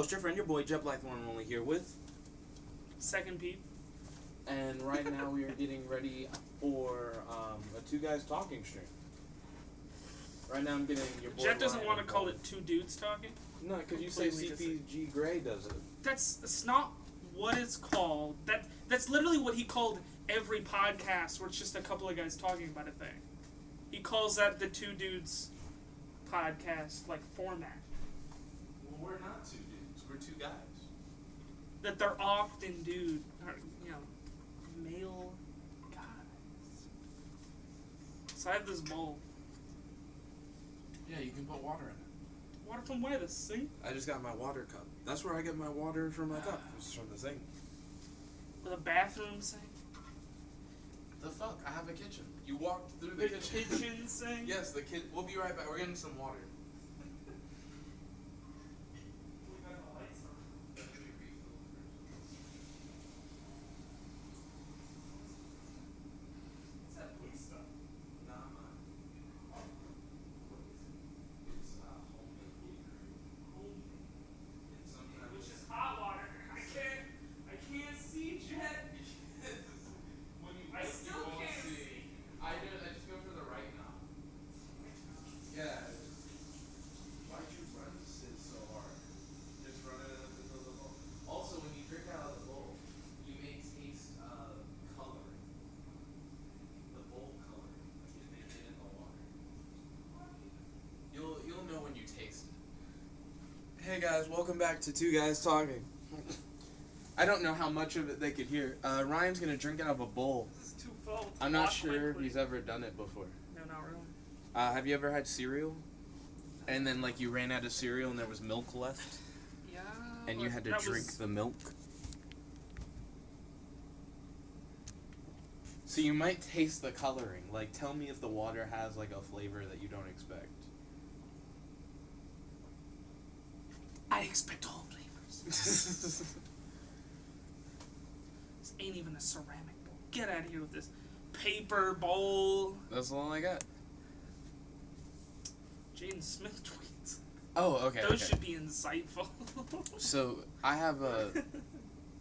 host, your friend, your boy, Jet Black, the one and only, here with... Second Pete. And right now we are getting ready for a Two Guys Talking stream. Right now I'm getting your boy... Jet doesn't Ryan want to call involved. it two dudes talking. No, because you say Completely CPG Gray does it. That's not what it's called. That's literally what he called every podcast where it's just a couple of guys talking about a thing. He calls that the two dudes podcast, like, format. Well, we're not two dudes. We're two guys. That they're often male guys. So I have this bowl. Yeah, you can put water in it. Water from where? The sink? I just got my water cup. That's where I get my water from my cup. It's from the sink. The bathroom sink? The fuck? I have a kitchen. You walked through the kitchen. Kitchen sink? Yes, the kid. We'll be right back. We're getting some water. Hey guys, welcome back to Two Guys Talking. I don't know how much of it they could hear. Ryan's gonna drink out of a bowl. This is too full. I'm not sure if he's ever done it before. No, not really. Have you ever had cereal? And then, like, you ran out of cereal and there was milk left? Yeah. And you had to drink the milk? So you might taste the coloring. Like, tell me if the water has, like, a flavor that you don't expect. I expect all flavors. This ain't even a ceramic bowl. Get out of here with this paper bowl. That's all I got. Jaden Smith tweets. Oh, okay. Those should be insightful. So, I have a,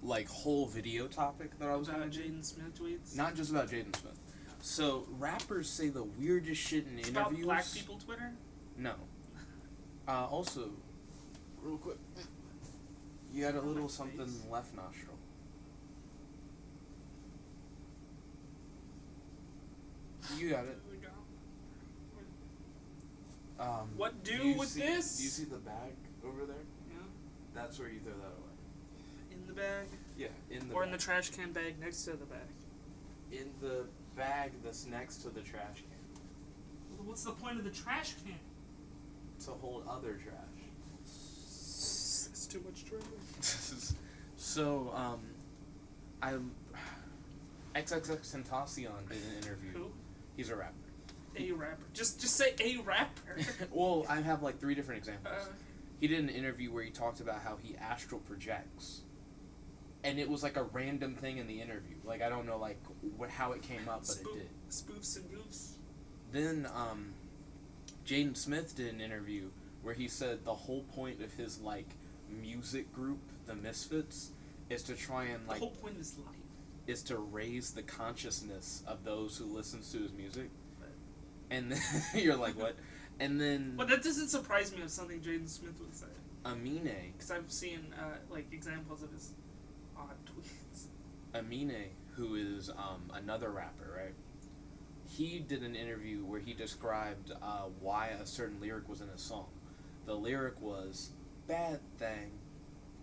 like, whole video topic that I was About going to do. Jaden Smith tweets? Not just about Jaden Smith. So, rappers say the weirdest shit in It's interviews. about black people Twitter? No. Also, real quick, you got a little something in the left nostril. You got it. What do you with see, this? Do you see the bag over there? Yeah. That's where you throw that away. In the bag? Yeah, in the Or bag. in the trash can bag next to the bag? In the bag that's next to the trash can. Well, what's the point of the trash can? To hold other trash. It's too much trash. So, XXXTentacion did an interview. Who? He's a rapper. A rapper. Just say a rapper. Well, I have like 3 different examples. He did an interview where he talked about how he astral projects. And it was like a random thing in the interview. Like, I don't know like how it came up, but it did. Spoofs and goofs. Then, Jaden Smith did an interview where he said the whole point of his, like, music group, the Misfits, is to try and, like... The whole point of his life. Is to raise the consciousness of those who listens to his music. And then, you're like, what? And then... But that doesn't surprise me of something Jaden Smith would say. Amine. Because I've seen, like, examples of his odd tweets. Amine, who is another rapper, right? He did an interview where he described why a certain lyric was in a song. The lyric was, bad thing,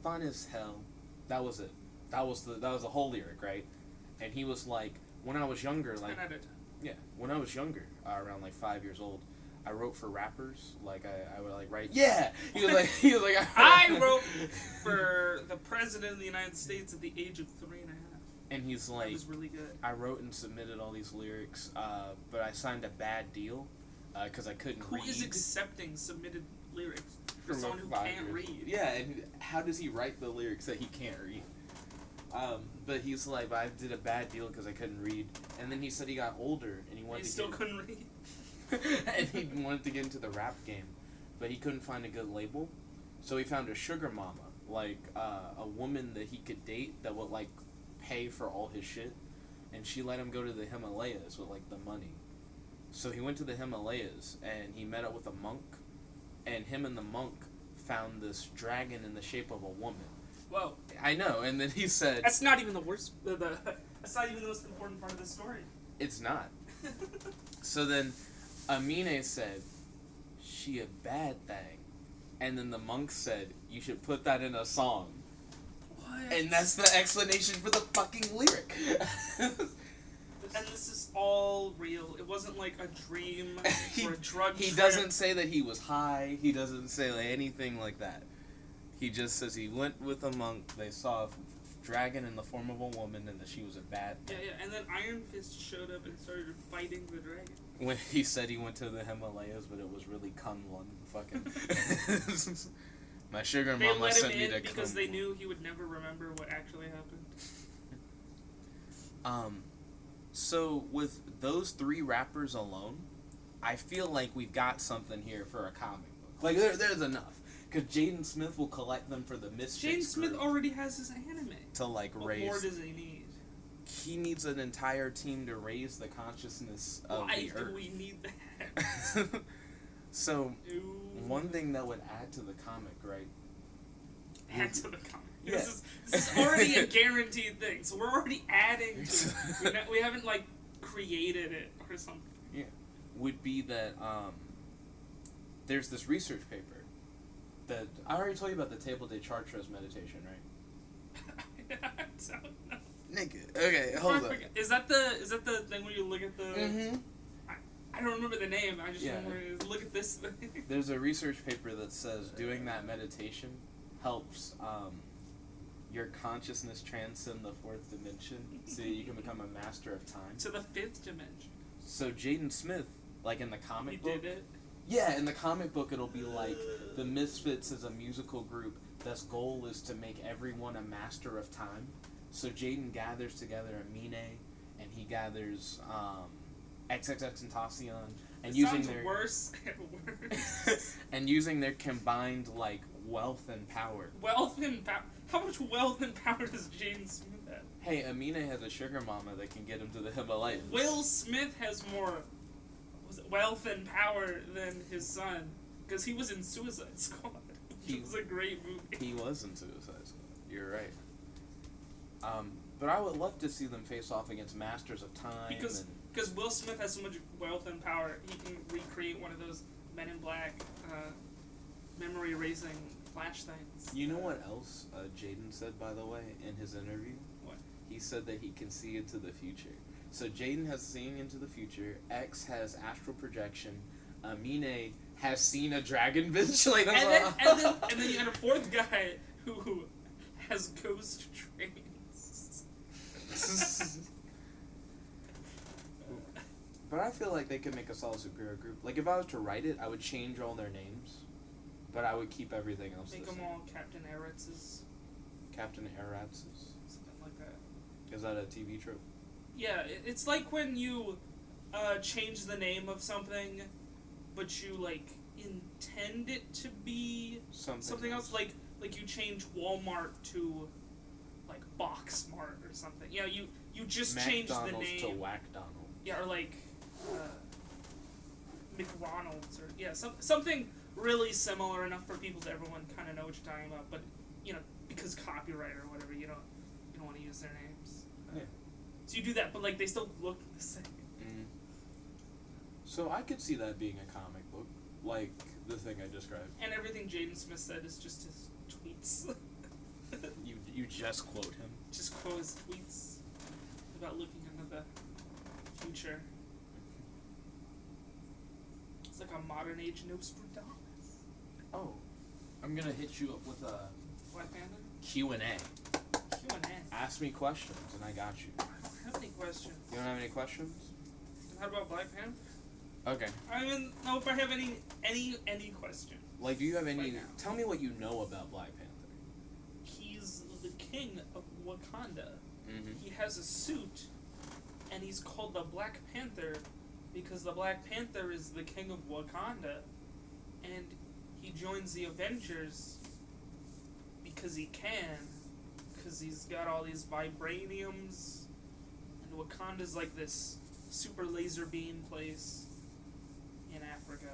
fun as hell. That was it. That was the whole lyric, right? And he was like, when I was younger, like... 10 out of 10. Yeah, when I was younger, around like 5 years old, I wrote for rappers. Like I would like write. Yeah, he was like I wrote for the president of the United States at the age of 3.5. And he's like, that was really good. I wrote and submitted all these lyrics, but I signed a bad deal because I couldn't read. Who is accepting submitted lyrics for From someone who 5 can't years. read? Yeah, and how does he write the lyrics that he can't read? But he's like, I did a bad deal because I couldn't read. And then he said he got older and he wanted to still couldn't read. and he wanted to get into the rap game, but he couldn't find a good label. So he found a sugar mama, like a woman that he could date that would like pay for all his shit, and she let him go to the Himalayas with like the money. So he went to the Himalayas and he met up with a monk, and him and the monk found this dragon in the shape of a woman. Whoa. I know, and then he said... That's not even the worst... that's not even the most important part of the story. It's not. So then Amine said, she a bad thing. And then the monk said, you should put that in a song. What? And that's the explanation for the fucking lyric. And this is all real. It wasn't like a dream or a drug He trip. doesn't say that he was high. He doesn't say like anything like that. He just says he went with a monk. They saw a dragon in the form of a woman, and that she was a bad thing. Yeah. And then Iron Fist showed up and started fighting the dragon. When he said he went to the Himalayas, but it was really Kunlun. Fucking. My sugar They mama let him sent me in to because they Kunlun. knew he would never remember what actually happened. So with those 3 rappers alone, I feel like we've got something here for a comic book. Like there's enough, because Jaden Smith will collect them for the Misfits Jaden Smith group already has his anime. to like What raise. more does he need? He needs an entire team to raise the consciousness of Why the do earth. we need that? So Ooh. one thing that would add to the comic, right? Add to the comic. Yeah. This is already a guaranteed thing, so we're already adding to it. We haven't, like, created it or something. Yeah. Would be that there's this research paper that I already told you about, the Table de Chartres meditation, right? I don't know. Nigga. Okay, hold on. Is that the thing where you look at the... Mm-hmm. I don't remember the name. I just Yeah. remember look at this thing. There's a research paper that says doing that meditation helps your consciousness transcend the 4th dimension, so you can become a master of time. To the 5th dimension. So Jaden Smith, like in the comic He book, did it. yeah, in the comic book it'll be like the Misfits is a musical group that's goal is to make everyone a master of time. So Jaden gathers together Amine, and he gathers XXXTentacion, and It using sounds their worse and worse. and using their combined like wealth and power. Wealth and power. How much wealth and power does Jaden Smith have? Hey, Amine has a sugar mama that can get him to the Himalayas. Will Smith has more wealth and power than his son, because he was in Suicide Squad. It was a great movie. He was in Suicide Squad. You're right. But I would love to see them face off against Masters of Time. Because Will Smith has so much wealth and power, he can recreate one of those Men in Black memory erasing flash things. You know what else Jaden said, by the way, in his interview? What? He said that he can see into the future. So Jaden has seen into the future. X has astral projection. Amine has seen a dragon bitch. Like, and then you had a 4th guy who has ghost trains. But I feel like they could make a solid superhero group. Like, if I was to write it, I would change all their names, but I would keep everything else Make the them same. all Captain Eritz's. Captain Aratz's. Something like that. Is that a TV trope? Yeah, it's like when you change the name of something, but you, like, intend it to be something else. Like you change Walmart to, like, Boxmart or something. Yeah, you just change the name. to Whackdonald. Yeah, or like McRonald's, or yeah, something really similar enough for people to everyone kind of know what you're talking about. But because copyright or whatever, you don't want to use their names. Yeah. So you do that, but like they still look the same. Mm. So I could see that being a comic book, like the thing I described. And everything Jaden Smith said is just his tweets. You just quote him. Just quote his tweets about looking into the future. It's like a modern age Nostradamus. Oh, I'm gonna hit you up with a Black Panther? Q&A. Q&A. Ask me questions, and I got you. I don't have any questions. You don't have any questions? How about Black Panther? Okay. I don't even know if I have any question. Like, do you have any? Right now. Tell me what you know about Black Panther. He's the king of Wakanda. Mm-hmm. He has a suit, and he's called the Black Panther because the Black Panther is the king of Wakanda, and he joins the Avengers because he can, because he's got all these vibraniums, and Wakanda's like this super laser beam place in Africa.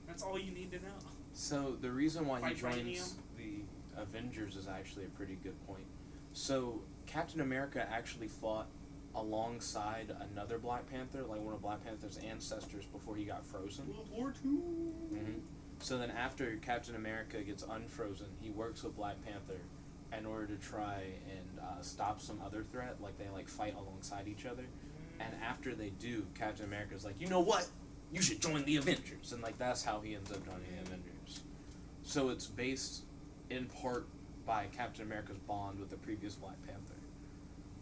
That's all you need to know. So the reason why he Vibranium. joins the Avengers is actually a pretty good point. So Captain America actually fought alongside another Black Panther, like one of Black Panther's ancestors, before he got frozen. World War II. Mm-hmm. So then after Captain America gets unfrozen, he works with Black Panther in order to try and stop some other threat, like they like fight alongside each other. And after they do, Captain America's like, you know what? You should join the Avengers. And like that's how he ends up joining the Avengers. So it's based in part by Captain America's bond with the previous Black Panther.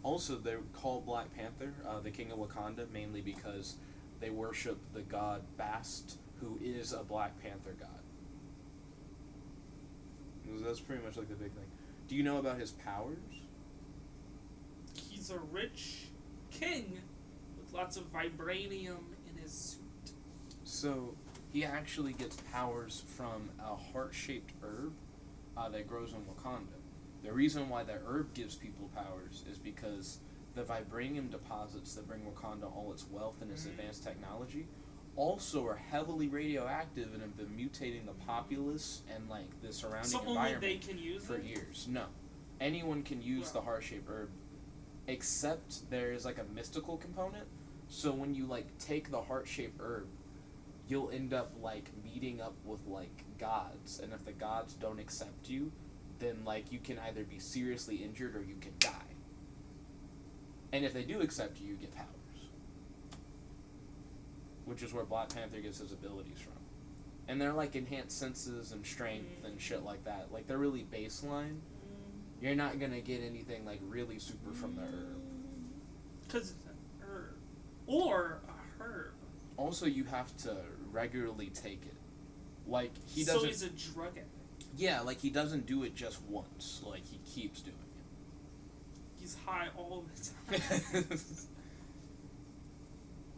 Also, they're called Black Panther, the King of Wakanda, mainly because they worship the god Bast, who is a Black Panther god. That's pretty much like the big thing. Do you know about his powers? He's a rich king with lots of vibranium in his suit. So, he actually gets powers from a heart-shaped herb that grows in Wakanda. The reason why that herb gives people powers is because the vibranium deposits that bring Wakanda all its wealth and its advanced technology also are heavily radioactive and have been mutating the populace and like the surrounding So only environment they can use for it? years. No. Anyone can use the heart-shaped herb, except there is like a mystical component. So when you like take the heart-shaped herb, you'll end up like meeting up with like gods, and if the gods don't accept you, then like you can either be seriously injured or you can die. And if they do accept you, you get powers. Which is where Black Panther gets his abilities from. And they're like enhanced senses and strength and shit like that. Like they're really baseline. You're not gonna get anything like really super from the herb. Because it's an herb. Or a herb. Also, you have to regularly take it. Like he doesn't. So he's a drug addict. Yeah, like he doesn't do it just once. Like he keeps doing it. He's high all the time.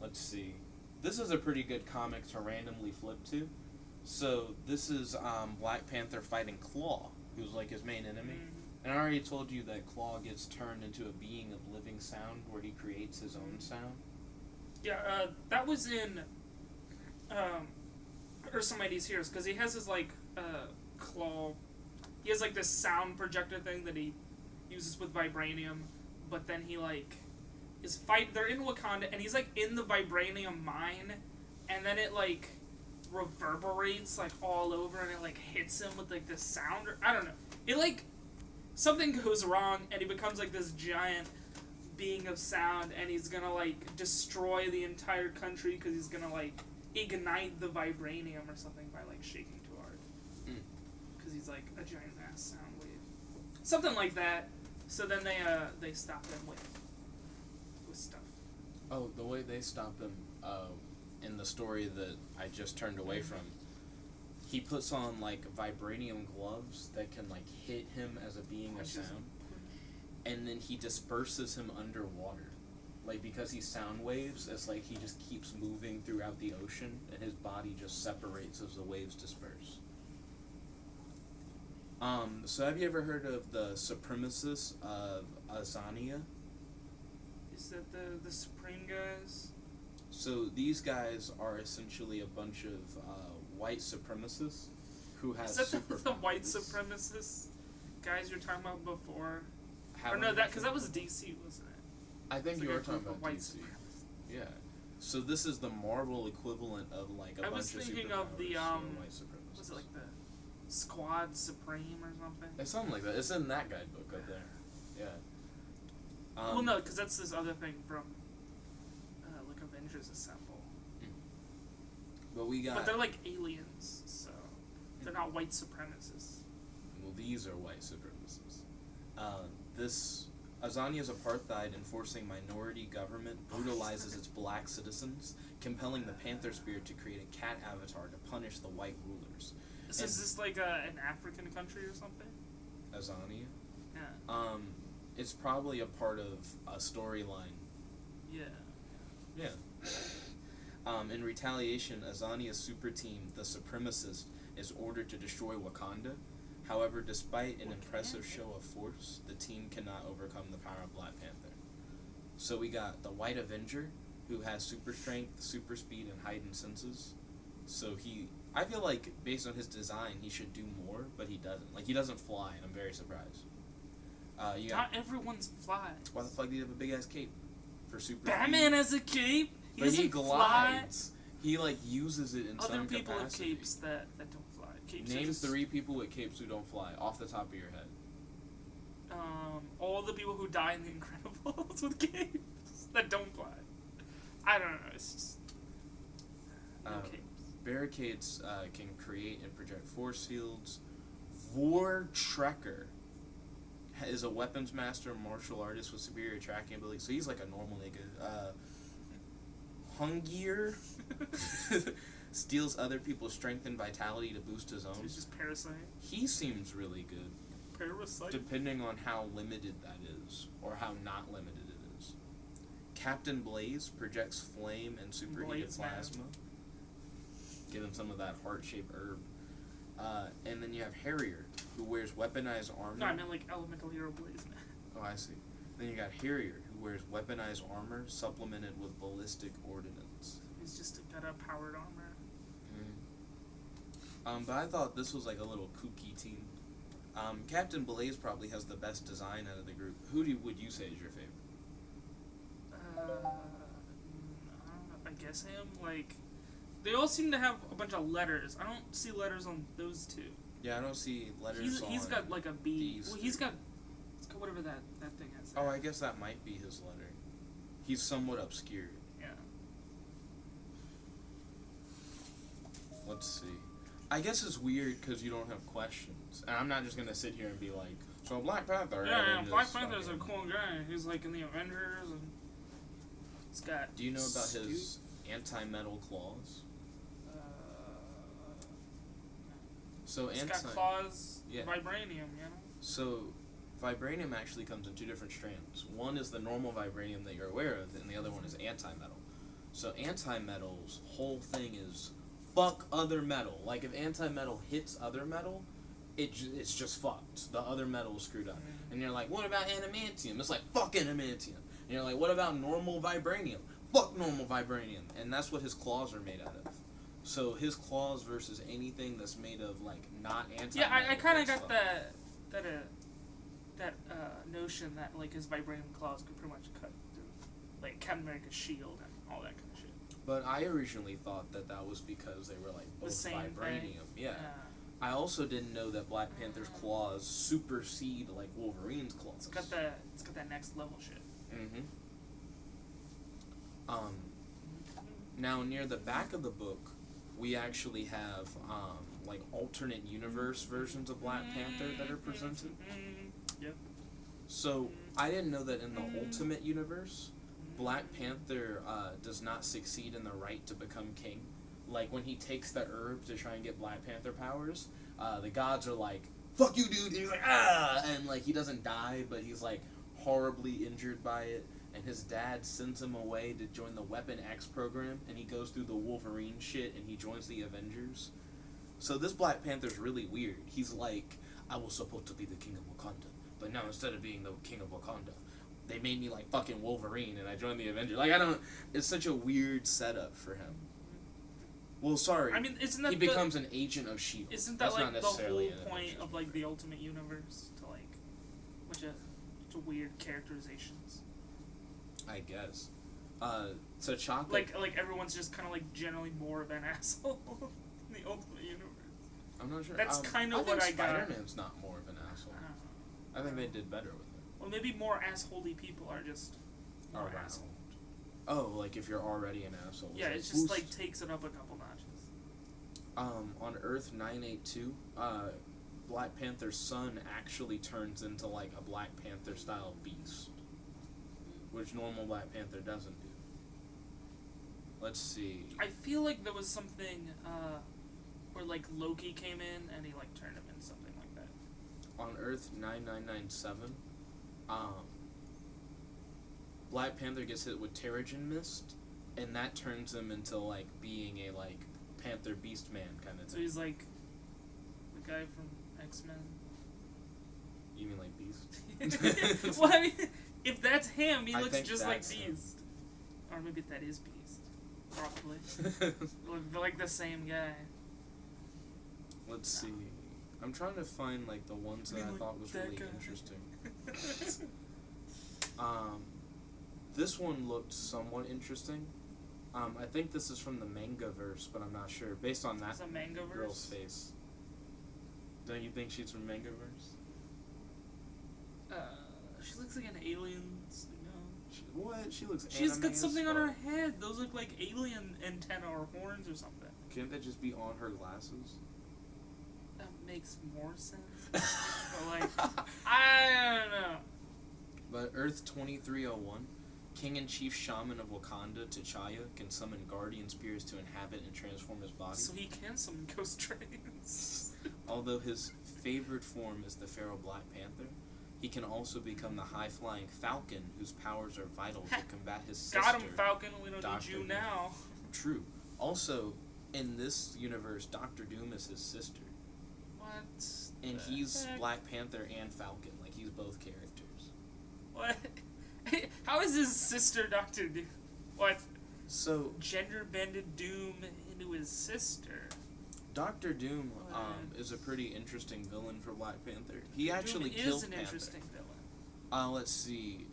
Let's see. This is a pretty good comic to randomly flip to. So this is Black Panther fighting Claw, who's like his main enemy. And I already told you that Claw gets turned into a being of living sound, where he creates his own sound. Yeah, that was in Ursa Mighty's Heroes, because he has his like claw. He has like this sound projector thing that he uses with vibranium, but then he like they're in Wakanda, and he's like in the vibranium mine, and then it like reverberates like all over, and it like hits him with like this sound. I don't know. It like something goes wrong, and he becomes like this giant being of sound, and he's gonna like destroy the entire country because he's gonna like ignite the vibranium or something by like shaking too hard. Because he's like a giant ass sound wave, something like that. So then they stop him with stuff. Oh, the way they stop him in the story that I just turned away from, he puts on like vibranium gloves that can like hit him as a being of sound, and then he disperses him underwater. Like because he's sound waves, it's like he just keeps moving throughout the ocean, and his body just separates as the waves disperse. So have you ever heard of the supremacists of Azania? Is that the Supreme guys? So these guys are essentially a bunch of white supremacists who have Is that super the white supremacist guys you were talking about before? How Or no, many that because that was different DC, wasn't it? I think It's you like were a talking group of about white DC. supremacists. Yeah. So this is the Marvel equivalent of like a I bunch was of thinking superpowers of the, or white supremacists. Was it like the Squad Supreme or something? It's something like that. It's in that guidebook right there. Yeah. Well, no, because that's this other thing from like Avengers Assemble. But we got. But they're like aliens, so they're not white supremacists. Well, these are white supremacists. This Azania's apartheid enforcing minority government brutalizes its black citizens, compelling the Panther Spirit to create a cat avatar to punish the white rulers. So is this like an African country or something? Azania? Yeah. It's probably a part of a storyline. Yeah. Yeah. In retaliation, Azania's super team, the Supremacist, is ordered to destroy Wakanda. However, despite an Well, impressive can show of force, the team cannot overcome the power of Black Panther. So we got the White Avenger, who has super strength, super speed, and heightened senses. So I feel like based on his design, he should do more, but he doesn't. Like, he doesn't fly, and I'm very surprised. Not everyone's fly. Why the fuck do you have a big ass cape for super Batman speed? has a cape. He But doesn't he fly. glides. He like uses it in Other some people capacity. have capes that don't fly. Capes are Name just, 3 people with capes who don't fly off the top of your head. all the people who die in The Incredibles with capes that don't fly. I don't know. It's just no capes. Barricades can create and project force fields. Vortrekker is a weapons master martial artist with superior tracking ability. So he's like a normal nigga. Hungier steals other people's strength and vitality to boost his own. He's just parasite. He seems really good, Parasite. depending on how limited that is, or how not limited it is. Captain Blaze projects flame and superheated Blaze, man. plasma. Give him some of that heart-shaped herb. And then you have Harrier, who wears weaponized armor. No, I meant like Elemental Hero Blaze, man. Oh, I see. Then you got Harrier, who wears weaponized armor supplemented with ballistic ordnance. He's just got a powered armor. But I thought this was like a little kooky team. Captain Blaze probably has the best design out of the group. Who would you say is your favorite? I guess him. Like, they all seem to have a bunch of letters. I don't see letters on those two. Yeah, I don't see letters He's on got like a B. these Well, two. he's got whatever that thing has. Oh, I guess that might be his letter. He's somewhat obscured. Yeah. Let's see. I guess it's weird because you don't have questions. And I'm not just going to sit here and be like, so Black Panther. Yeah, and Black this Panther's a fucking- cool guy. He's like in the Avengers, and he's got. Do you know about his anti-metal claws? So He's got claws, yeah. vibranium, you know. So vibranium actually comes in 2 different strands. One is the normal vibranium that you're aware of, and the other one is anti-metal. So anti-metal's whole thing is fuck other metal. Like, if anti-metal hits other metal, it's just fucked. The other metal is screwed up. And you're like, what about adamantium? It's like, fuck adamantium. And you're like, what about normal vibranium? Fuck normal vibranium. And that's what his claws are made out of. So his claws versus anything that's made of, like, not anti-metal. Yeah, I kind of it's got fucked. that notion that like his vibranium claws could pretty much cut through like Captain America's shield and all that kind of shit. But I originally thought that was because they were, like, both same vibranium. thing. Yeah. I also didn't know that Black Panther's claws supersede, like, Wolverine's claws. It's got that next level shit. Mm-hmm. Now, near the back of the book, we actually have, like, alternate universe versions of Black Panther that are presented. Yep. So, I didn't know that in the Ultimate Universe, Black Panther does not succeed in the right to become king. Like, when he takes the herb to try and get Black Panther powers, the gods are like, fuck you, dude! And he's like, ah! And, like, he doesn't die, but he's, like, horribly injured by it. And his dad sends him away to join the Weapon X program, and he goes through the Wolverine shit, and he joins the Avengers. So this Black Panther's really weird. He's like, I was supposed to be the king of Wakanda, but now instead of being the king of Wakanda, they made me like fucking Wolverine, and I joined the Avengers. Like, it's such a weird setup for him. Well, sorry. I mean, isn't that he becomes an agent of S.H.I.E.L.D. Isn't that That's like not the necessarily whole an point Avengers of like the Ultimate Universe to like, bunch of weird characterizations? I guess. T'Chaka. Like everyone's just kind of like generally more of an asshole in the Ultimate Universe. I'm not sure. That's kind of what I got. Spider-Man's not more of an asshole. I don't know. I think they did better with it. Well, maybe more assholey people are just more Around. asshole. Oh, like if you're already an asshole. Yeah, it's it just boost. like takes it up a couple notches. On Earth 982, Black Panther's son actually turns into like a Black Panther style beast, which normal Black Panther doesn't do. Let's see. I feel like there was something where like Loki came in and he like turned him into something like that. On Earth 9997, Black Panther gets hit with Terrigen Mist, and that turns him into like being a like Panther Beast Man kind of So thing. he's like the guy from X-Men. Beast. Well, I mean, if that's him, he I looks think just like that's Beast. him. Or maybe that is Beast. Probably. Look like the same guy. Let's see. I'm trying to find like the ones that I thought was really interesting. This one looked somewhat interesting. I think this is from the manga verse, but I'm not sure. Based on that It's a manga girl's verse. face. Don't you think she's from manga verse? She looks like an alien. What? She looks. She's anime got as something on fuck. her head. Those look like alien antenna or horns or something. Can't that just be on her glasses? That makes more sense. But like, I don't know. But Earth 2301, King and Chief Shaman of Wakanda, T'Challa, can summon guardian spirits to inhabit and transform his body. So he can summon ghost trains. Although his favored form is the Pharaoh Black Panther, he can also become the high-flying Falcon, whose powers are vital to combat his sister. Got him, Falcon. We don't Dr. need you Doom. now. True. Also, in this universe, Dr. Doom is his sister. What? And the he's heck? Black Panther and Falcon. Like, he's both characters. What? How is his sister Dr. Doom? What? So, Gender-bended Doom into his sister. Dr. Doom What? is a pretty interesting villain for Black Panther. He actually Doom killed is an Panther. interesting villain. Let's see.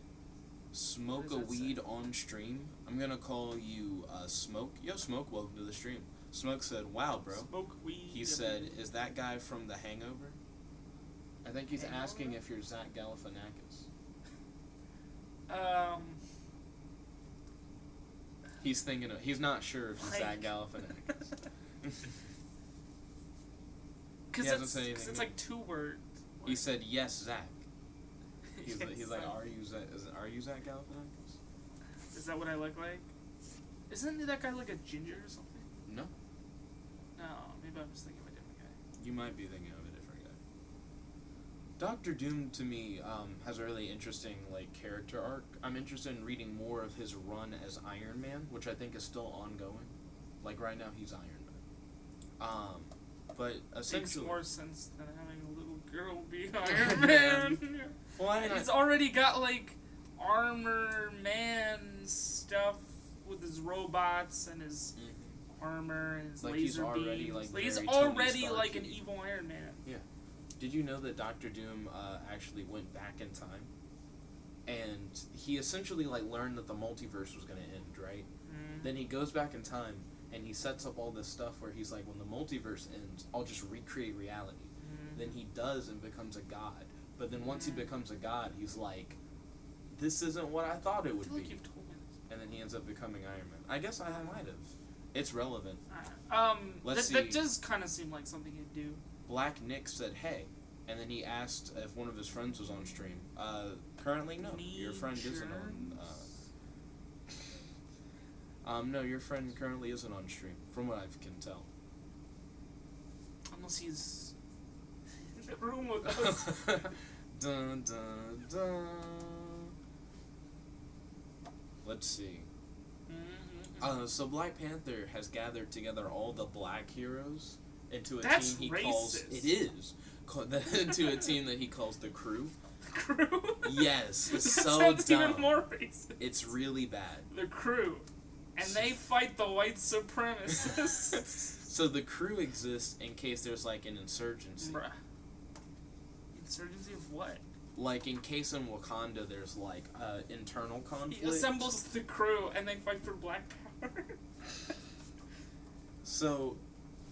Smoke a What does that weed say? on stream. I'm gonna call you Smoke. Yo, Smoke, welcome to the stream. Smoke said, "Wow, bro." Smoke weed. He said, "Is that guy from The Hangover?" I think he's Hangover? asking if you're Zach Galifianakis. He's thinking of, he's not sure if he's Zach Like- Galifianakis. Because He hasn't said anything it's yet. like 2 words. He said, "Yes, Zach." He's like, Yes, "Are you Zach Galifianakis?" Is that what I look like? Isn't that guy like a ginger or something? No, No, maybe I'm just thinking of a different guy. you might be thinking of a different guy. Doctor Doom to me has a really interesting like character arc. I'm interested in reading more of his run as Iron Man, which I think is still ongoing. Like right now, he's Iron Man. But Makes essentially, more sense than having a little girl be Iron Man. well, I mean, He's already got like armor man stuff with his robots and his armor and his Like, he's laser already, beams. like, He's very Tony already like an Stark-y. evil Iron Man. Did you know that Doctor Doom actually went back in time, and he essentially like learned that the multiverse was gonna end, right? Mm. Then he goes back in time and he sets up all this stuff where he's like, when the multiverse ends, I'll just recreate reality. Mm. Then he does and becomes a god. But then once he becomes a god, he's like, this isn't what I thought it I would feel like be. you've told me this. And then he ends up becoming Iron Man. I guess I might have. It's relevant. Let's That see. does kind of seem like something he'd do. Black Nick said, "Hey," and then he asked if one of his friends was on stream. Currently, no. Your friend isn't on. No, your friend currently isn't on stream, from what I can tell. Unless he's in the room with us. Dun dun dun. Let's see. So Black Panther has gathered together all the black heroes into a That's team he racist. calls. It is into a team that he calls the Crew. The Crew? Yes, it's That so sounds dumb. even more racist. It's really bad. The Crew. And they fight the white supremacists. So the Crew exists in case there's like an insurgency. Bruh. Insurgency of what? Like in case in Wakanda there's like internal conflict. He assembles the Crew and they fight for black power. So,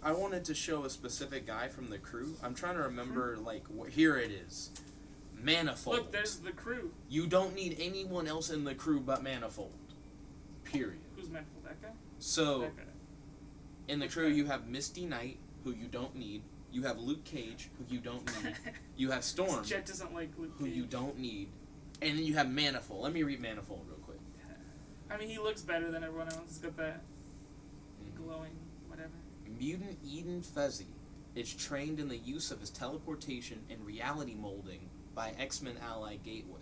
I wanted to show a specific guy from the Crew. I'm trying to remember, like, here it is. Manifold. Look, there's the Crew. You don't need anyone else in the Crew but Manifold. Period. Who's meant for that guy? So, That guy. in the Crew, you have Misty Knight, who you don't need. You have Luke Cage, who you don't need. You have Storm, Jet doesn't like Luke who Cage. you don't need. And then you have Manifold. Let me read Manifold real quick. I mean, he looks better than everyone else. He's got that glowing whatever. Mutant Eden Fezzi is trained in the use of his teleportation and reality molding by X-Men ally Gateway.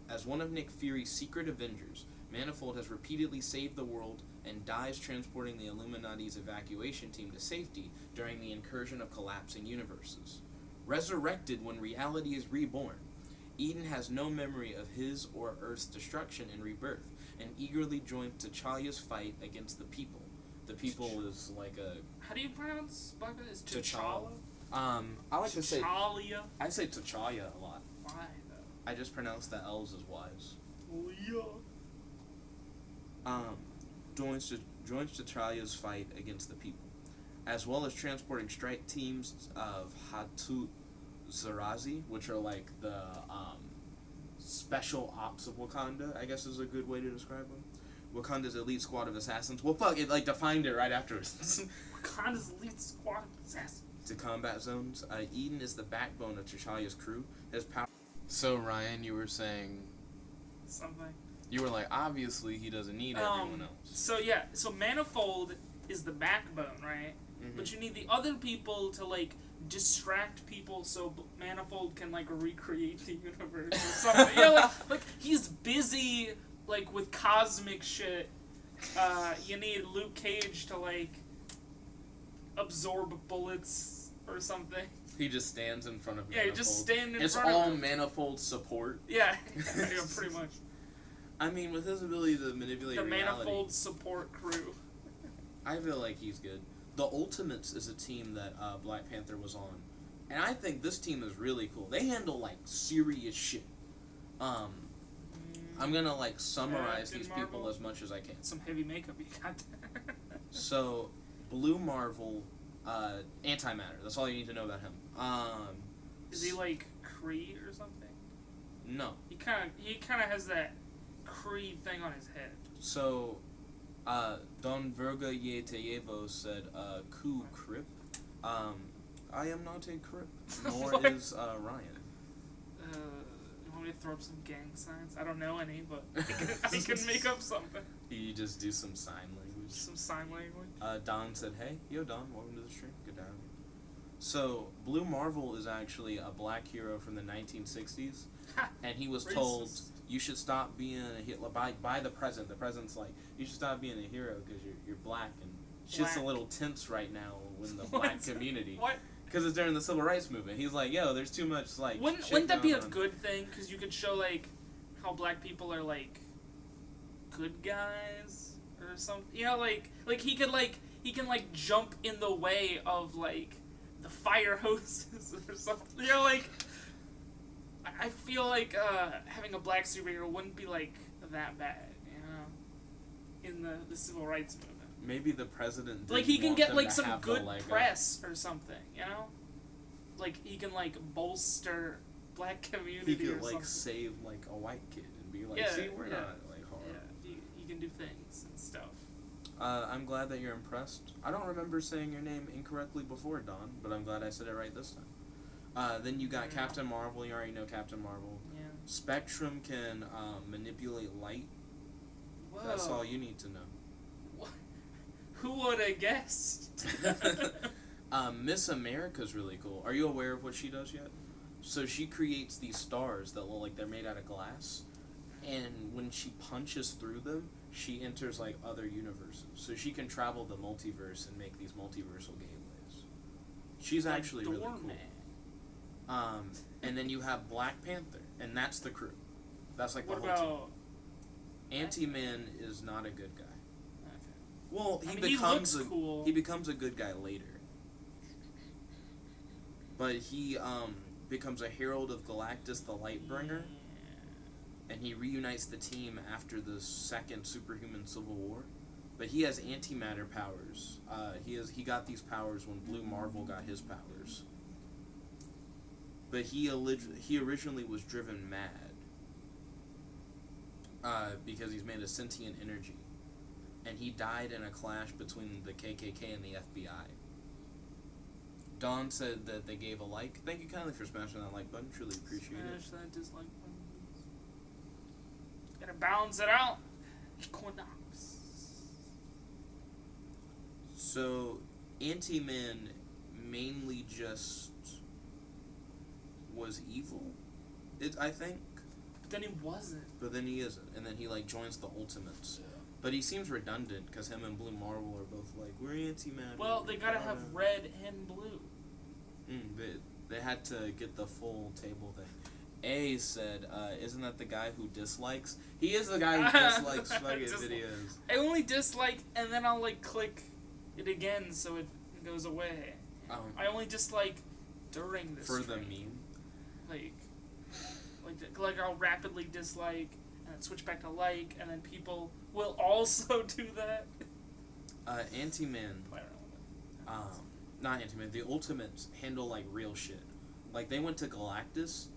As one of Nick Fury's secret Avengers, Manifold has repeatedly saved the world and dies transporting the Illuminati's evacuation team to safety during the incursion of collapsing universes. Resurrected when reality is reborn, Eden has no memory of his or Earth's destruction and rebirth, and eagerly joins T'Challa's fight against the people. The people is like a... How do you pronounce Black Panther? Is T'Challa? T'Challa? I like to say... T'Challa? I say T'Challa a lot. Why, though? I just pronounce the L's as Y's. Joins T'Challa's fight against the people, as well as transporting strike teams of Hatu Zarazi, which are like the special ops of Wakanda, I guess is a good way to describe them. Wakanda's elite squad of assassins. Well, fuck, it like defined it right afterwards. Wakanda's elite squad of assassins. To combat zones. Eden is the backbone of T'Challa's crew. His power. So Ryan, you were saying something. You were like, obviously he doesn't need everyone else. So yeah, so Manifold is the backbone, right? Mm-hmm. But you need the other people to like distract people so Manifold can like recreate the universe or something. like he's busy like with cosmic shit. You need Luke Cage to like absorb bullets or something. He just stands in front of Manifold. Yeah, just stand in it's front of him. It's all Manifold support. Yeah, pretty much. I mean, with his ability to manipulate the reality, Manifold support crew. I feel like he's good. The Ultimates is a team that Black Panther was on, and I think this team is really cool. They handle like serious shit. I'm gonna like summarize these people as much as I can. Some heavy makeup you got there. So, Blue Marvel, antimatter. That's all you need to know about him. Is he like Kree or something? No. He kind of has that Kree thing on his head. So, Don Verga Yeteyevo said, "Ku Crip." I am not a Crip, nor is Ryan. You want me to throw up some gang signs? I don't know any, but I can make up something. You just do some sign language. Some sign language. Don said, "Hey, yo, Don, welcome to the stream. Good to have you." So, Blue Marvel is actually a black hero from the 1960s, and he was told, you should stop being a hero by the president. The president's like, you should stop being a hero because you're black, and shit's a little tense right now in the black community. What? Because it's during the civil rights movement. He's like, yo, there's too much, like, Wouldn't that be a good thing? Because you could show, like, how black people are, like, good guys or something. You know, like he can jump in the way of, like, the fire hoses or something. You know, like, I feel like having a black superhero wouldn't be, like, that bad, you know, in the civil rights movement. Maybe the president didn't like, he can get, like, some good the press or something, you know? Like, he can, like, bolster black community or something. He could, like, save, like, a white kid and be like, see, we're not, like, hard. Yeah, he can do things and stuff. I'm glad that you're impressed. I don't remember saying your name incorrectly before, Don, but I'm glad I said it right this time. Then you got Captain Marvel. You already know Captain Marvel. Yeah. Spectrum can manipulate light. Whoa. That's all you need to know. What? Who would have guessed? Miss America's really cool. Are you aware of what she does yet? So she creates these stars that look like they're made out of glass, and when she punches through them, she enters like other universes. So she can travel the multiverse and make these multiversal gateways. She's actually really cool. And then you have Black Panther, and that's the crew. That's like the whole team. Ant-Man is not a good guy. Okay. Well, he becomes a good guy later. But he becomes a herald of Galactus, the Lightbringer, and he reunites the team after the second superhuman civil war. But he has antimatter powers. He got these powers when Blue Marvel got his powers. But he originally was driven mad because he's made of sentient energy, and he died in a clash between the KKK and the FBI. Don said that they gave a like. Thank you kindly for smashing that like button. Truly appreciate it. Smash that dislike button. Gotta balance it out. Equinox. So, Anti-Man mainly just was evil, I think. But then he wasn't. But then he isn't, and then he like joins the Ultimates. Yeah. But he seems redundant because him and Blue Marvel are both like, we're anti-matter. Well, they gotta have red and blue. They had to get the full table thing. A said, isn't that the guy who dislikes? He is the guy who dislikes fucking videos. I only dislike, and then I'll, like, click it again so it goes away. I only dislike during the For stream. the meme? Like I'll rapidly dislike, and then switch back to like, and then people will also do that. Anti-Man, I don't know what not Anti-Man, the Ultimates handle, like, real shit. Like, they went to Galactus,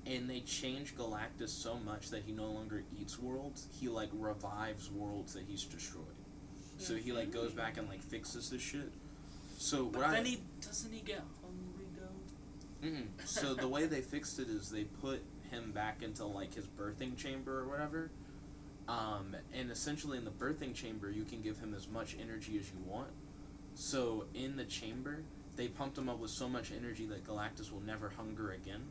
and they changed Galactus so much that he no longer eats worlds. He, like, revives worlds that he's destroyed. So he, like, goes back and, like, fixes this shit. So But then doesn't he get hungry though? So the way they fixed it is they put him back into, like, his birthing chamber or whatever. And essentially in the birthing chamber, you can give him as much energy as you want. So in the chamber, they pumped him up with so much energy that Galactus will never hunger again.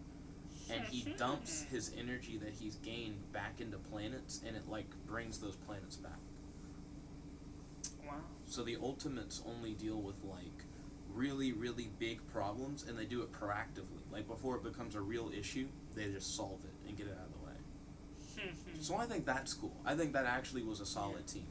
And he dumps his energy that he's gained back into planets, and it, like, brings those planets back. Wow. So the Ultimates only deal with, like, really, really big problems, and they do it proactively. Like, before it becomes a real issue, they just solve it and get it out of the way. So I think that's cool. I think that actually was a solid team.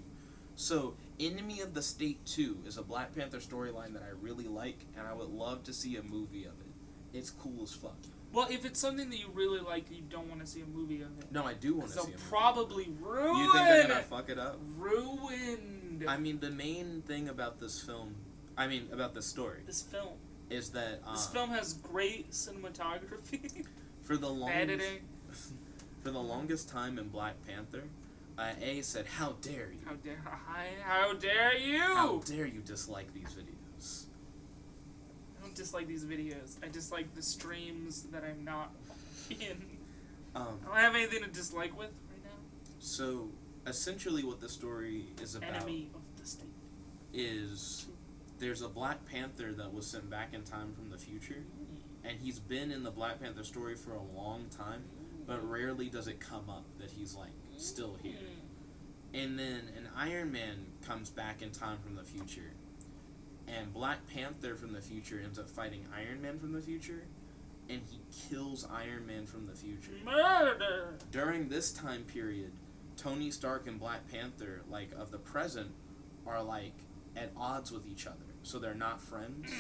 So, Enemy of the State 2 is a Black Panther storyline that I really like, and I would love to see a movie of it. It's cool as fuck. Well, if it's something that you really like, you don't want to see a movie of it. No, I do want to see a movie. They'll probably ruin it. You think they're gonna fuck it up? Ruined. I mean, the main thing about this film, about this story, This film. is that This film has great cinematography. for the longest, editing. For the longest time in Black Panther, A said, "How dare you? How dare you? How dare you dislike these videos?" I don't dislike these videos. I dislike the streams that I'm not in. I don't have anything to dislike with right now. So, essentially what the story is about Enemy of the State is there's a Black Panther that was sent back in time from the future, and he's been in the Black Panther story for a long time, but rarely does it come up that he's, like, still here. And then an Iron Man comes back in time from the future, and Black Panther from the future ends up fighting Iron Man from the future, and he kills Iron Man from the future. Murder! During this time period, Tony Stark and Black Panther, like, of the present, are, like, at odds with each other. So they're not friends.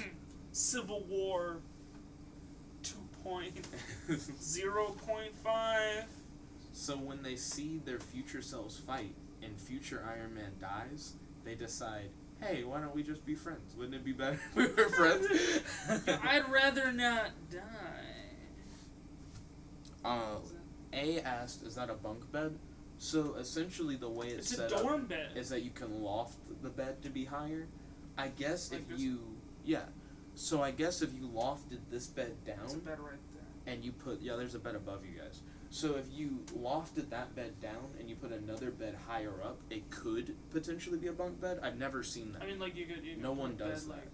Civil War 2.0.5. So when they see their future selves fight and future Iron Man dies, they decide, hey, why don't we just be friends? Wouldn't it be better if we were friends? I'd rather not die. A asked, is that a bunk bed? So essentially the way it's set a dorm up bed. is that you can loft the bed to be higher. I guess Like if this? you... Yeah. So I guess if you lofted this bed down... There's a bed right there. And you put... Yeah, there's a bed above you guys. So if you lofted that bed down and you put another bed higher up, it could potentially be a bunk bed. I've never seen that. I mean, like, you could No put one a bed, does that. like,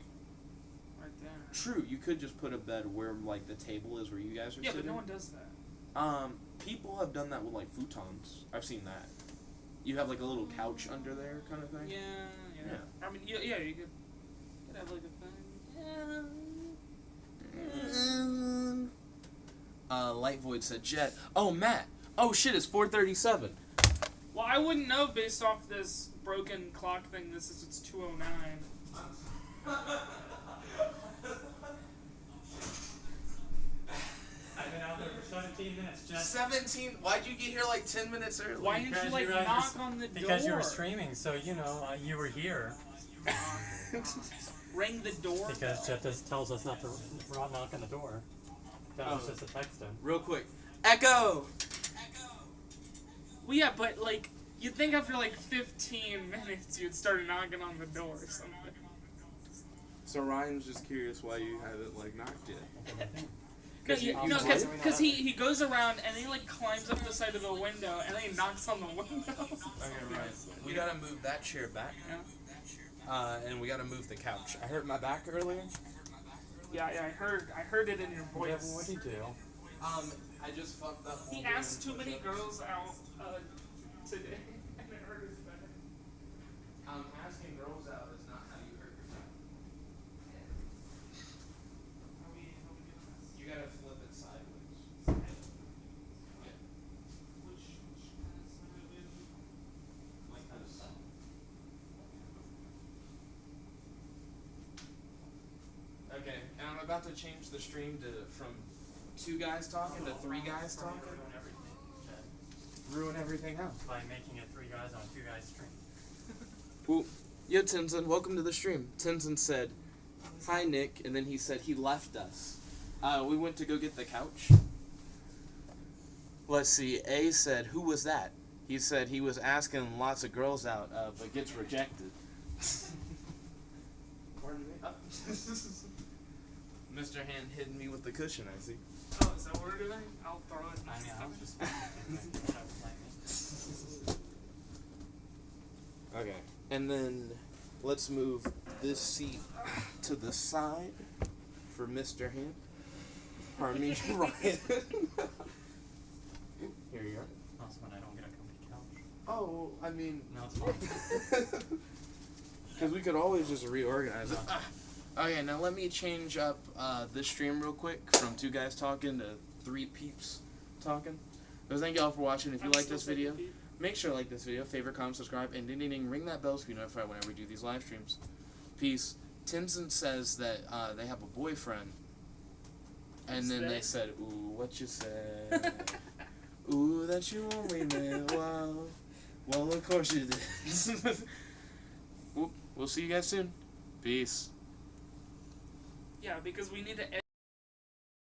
right there. True, you could just put a bed where, like, the table is where you guys are Yeah, sitting. but no one does that. People have done that with, like, futons. I've seen that. You have, like, a little couch under there kind of thing. Yeah. I mean, yeah, you could have, like, a thing. Light Void said, Jet. Oh, Matt. Oh, shit, it's 4:37. Well, I wouldn't know based off this broken clock thing. It's 2:09. I've been out there for 17 minutes, Jet. 17? Why'd you get here, like, 10 minutes early? Why didn't you, like, knock on the door? Because you were streaming, so, you know, you were here. Ring the door? Because Jet just tells us not to knock on the door. That was just a text him. Real quick. Echo! Well, yeah, but, like, you'd think after, like, 15 minutes you'd start knocking on the door or something. So Ryan's just curious why you haven't, like, knocked yet. Because he goes around and he, like, climbs up the side of the window and then he knocks on the window. Okay, right. We gotta move that chair back. Yeah. And we gotta move the couch. I hurt my back earlier. Yeah, I heard it in your voice. What'd he do? I just fucked up. He asked too many girls out today, and it hurt his back. Asking girls out is not how you hurt your back. How we doing this? You gotta flip it sideways. Okay, and I'm about to change the stream from 2 guys talking to 3 guys talking. Ruin everything. Ruin everything how? By making it 3 guys on 2 guys stream. Well, yo, Tenzin, welcome to the stream. Tenzin said, "Hi, Nick," and then he said he left us. We went to go get the couch. Let's see. A said, "Who was that?" He said he was asking lots of girls out, but gets rejected. Pardon me? Mr. Hand hitting me with the cushion, I see. Oh, is that what we're doing? I'll throw it. I mean, I was just Okay. And then let's move this seat to the side for Mr. Hand. Pardon me, Ryan. Here you are. Also, when I don't get a comfy couch. Oh, I mean... No, it's fine. Because we could always just reorganize it. Okay, now let me change up this stream real quick from 2 guys talking to 3 peeps talking. So thank y'all for watching. If you like this video, make sure to like this video, favorite, comment, subscribe, and ding, ring that bell so you notified whenever we do these live streams. Peace. Tenzin says that they have a boyfriend. And then they said, "Ooh, what you said? Ooh, that you only meant wow. Well, of course you did." We'll see you guys soon. Peace. Yeah, because we need to